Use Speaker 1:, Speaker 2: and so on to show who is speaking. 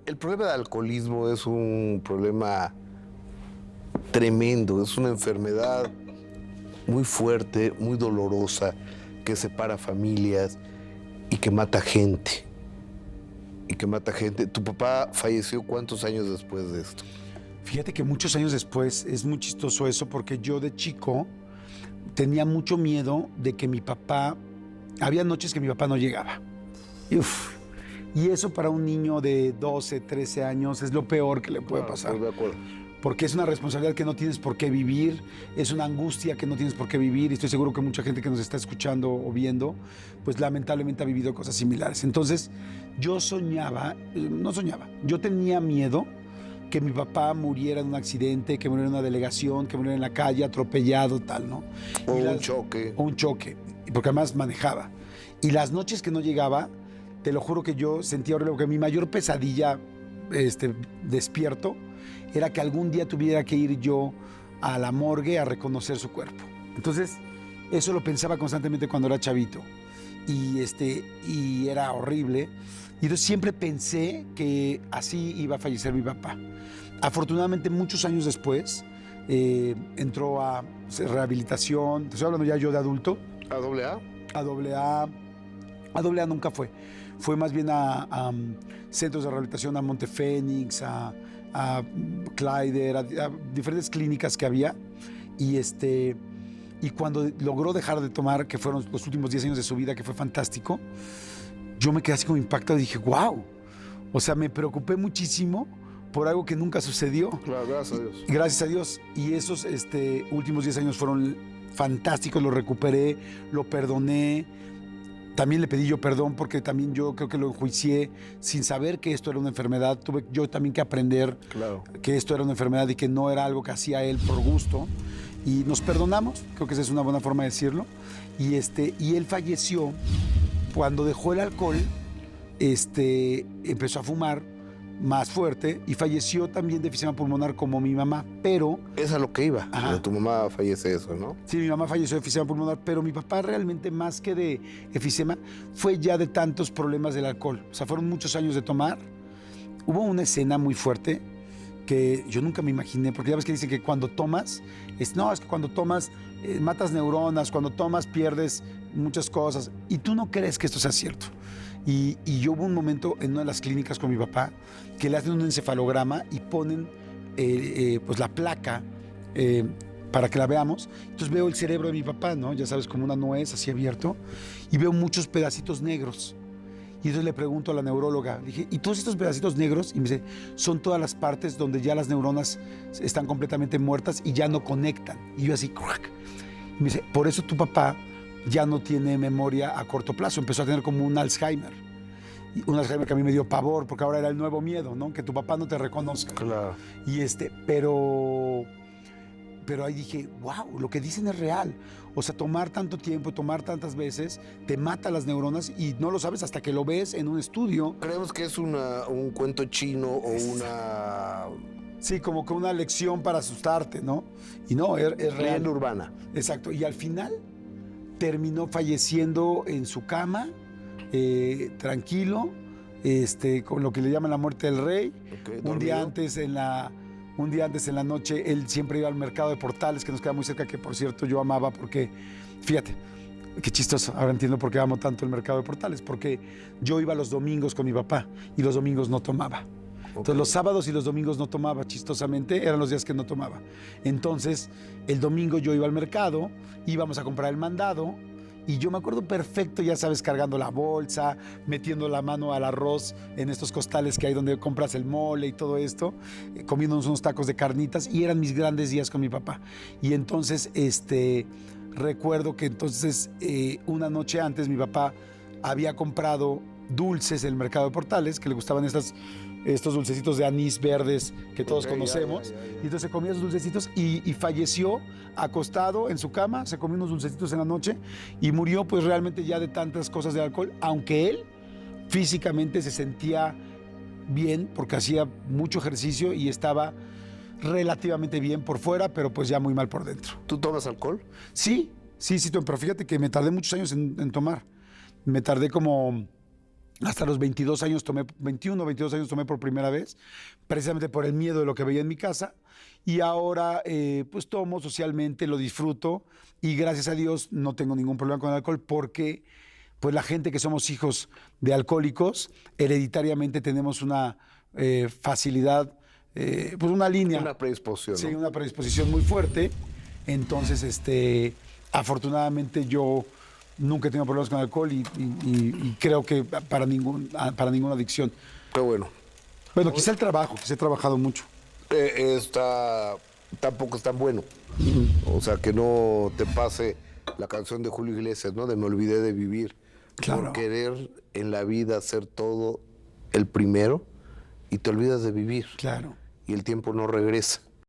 Speaker 1: El problema del alcoholismo es un problema tremendo, es una enfermedad muy fuerte, muy dolorosa, que separa familias y que mata gente. ¿Tu papá falleció cuántos años después de esto?
Speaker 2: Fíjate que muchos años después, es muy chistoso eso, porque yo de chico tenía mucho miedo de que mi papá, había noches que mi papá no llegaba. Y eso para un niño de 12, 13 años es lo peor que le puede pasar.
Speaker 1: Estoy de acuerdo.
Speaker 2: Porque es una responsabilidad que no tienes por qué vivir, es una angustia que no tienes por qué vivir, y estoy seguro que mucha gente que nos está escuchando o viendo, pues lamentablemente ha vivido cosas similares. Entonces, yo yo tenía miedo que mi papá muriera en un accidente, que muriera en una delegación, que muriera en la calle, atropellado, tal, ¿no?
Speaker 1: O un choque.
Speaker 2: O un choque, porque además manejaba. Y las noches que no llegaba, te lo juro que yo sentía horrible, porque mi mayor pesadilla, despierto, era que algún día tuviera que ir yo a la morgue a reconocer su cuerpo. Entonces, eso lo pensaba constantemente cuando era chavito. Y era horrible. Y entonces siempre pensé que así iba a fallecer mi papá. Afortunadamente, muchos años después, entró a rehabilitación. Te estoy hablando ya yo de adulto.
Speaker 1: ¿A doble A?
Speaker 2: A doble A. A doble A nunca fue. Fue más bien a centros de rehabilitación, a Montefénix, a Clyder, a diferentes clínicas que había. Y cuando logró dejar de tomar, que fueron los últimos 10 años de su vida, que fue fantástico, yo me quedé así como impactado y dije, wow. O sea, me preocupé muchísimo por algo que nunca sucedió.
Speaker 1: Claro, gracias a Dios.
Speaker 2: Gracias a Dios. Y esos últimos 10 años fueron fantásticos, lo recuperé, lo perdoné. También le pedí yo perdón porque también yo creo que lo enjuicié sin saber que esto era una enfermedad. Tuve yo también que aprender que esto era una enfermedad y que no era algo que hacía él por gusto. Y nos perdonamos, creo que esa es una buena forma de decirlo. Y él falleció cuando dejó el alcohol, empezó a fumar más fuerte y falleció también de efisema pulmonar como mi mamá, pero...
Speaker 1: Es a lo que iba. Tu mamá fallece eso, ¿no?
Speaker 2: Sí, mi mamá falleció de efisema pulmonar, pero mi papá realmente más que de efisema fue ya de tantos problemas del alcohol. O sea, fueron muchos años de tomar. Hubo una escena muy fuerte que yo nunca me imaginé, porque ya ves que dicen que cuando tomas, es que cuando tomas matas neuronas, cuando tomas pierdes muchas cosas, y tú no crees que esto sea cierto. Y yo hubo un momento en una de las clínicas con mi papá que le hacen un encefalograma y ponen pues la placa para que la veamos. Entonces veo el cerebro de mi papá, ¿no? Ya sabes, como una nuez así abierto, y veo muchos pedacitos negros. Y entonces le pregunto a la neuróloga, dije, ¿y todos estos pedacitos negros? Y me dice, son todas las partes donde ya las neuronas están completamente muertas y ya no conectan. Y yo así, ¡crack! Y me dice, por eso tu papá ya no tiene memoria a corto plazo, empezó a tener como un Alzheimer. Y un Alzheimer que a mí me dio pavor, porque ahora era el nuevo miedo, ¿no? Que tu papá no te reconozca.
Speaker 1: Claro.
Speaker 2: Y pero ahí dije, wow, lo que dicen es real. O sea, tomar tanto tiempo, tomar tantas veces, te mata las neuronas y no lo sabes hasta que lo ves en un estudio.
Speaker 1: Creemos que es un cuento chino o una...
Speaker 2: Sí, como que una lección para asustarte, ¿no? Y no, es real.
Speaker 1: Leyenda urbana.
Speaker 2: Exacto. Y al final terminó falleciendo en su cama, tranquilo, con lo que le llaman la muerte del rey.
Speaker 1: Okay,
Speaker 2: un día antes en la noche, él siempre iba al mercado de Portales, que nos queda muy cerca, que por cierto yo amaba porque, fíjate, qué chistoso, ahora entiendo por qué amo tanto el mercado de Portales, porque yo iba los domingos con mi papá y los domingos no tomaba. Entonces los sábados y los domingos no tomaba, chistosamente, eran los días que no tomaba. Entonces el domingo yo iba al mercado, íbamos a comprar el mandado, y yo me acuerdo perfecto, ya sabes, cargando la bolsa, metiendo la mano al arroz en estos costales que hay donde compras el mole y todo esto, comiéndonos unos tacos de carnitas, y eran mis grandes días con mi papá. Y entonces, recuerdo que entonces, una noche antes, mi papá había comprado dulces en el mercado de Portales, que le gustaban estos dulcecitos de anís verdes que todos conocemos. Y entonces se comía esos dulcecitos y falleció acostado en su cama, se comió unos dulcecitos en la noche y murió pues realmente ya de tantas cosas de alcohol, aunque él físicamente se sentía bien porque hacía mucho ejercicio y estaba relativamente bien por fuera, pero pues ya muy mal por dentro.
Speaker 1: ¿Tú tomas alcohol?
Speaker 2: Sí, pero fíjate que me tardé muchos años en tomar. Me tardé como Hasta los 22 años tomé, 21, 22 años tomé por primera vez, precisamente por el miedo de lo que veía en mi casa. Y ahora, pues tomo socialmente, lo disfruto y gracias a Dios no tengo ningún problema con el alcohol porque, pues la gente que somos hijos de alcohólicos, hereditariamente tenemos una facilidad, pues una línea.
Speaker 1: Una predisposición,
Speaker 2: Sí,
Speaker 1: ¿no?
Speaker 2: una predisposición muy fuerte. Entonces, afortunadamente yo nunca he tenido problemas con alcohol y creo que para ninguna adicción.
Speaker 1: Qué bueno.
Speaker 2: Bueno, quizá el trabajo, quizá he trabajado mucho.
Speaker 1: Tampoco es tan bueno. O sea, que no te pase la canción de Julio Iglesias, ¿no? De Me olvidé de vivir.
Speaker 2: Claro.
Speaker 1: Por querer en la vida hacer todo el primero y te olvidas de vivir.
Speaker 2: Claro.
Speaker 1: Y el tiempo no regresa.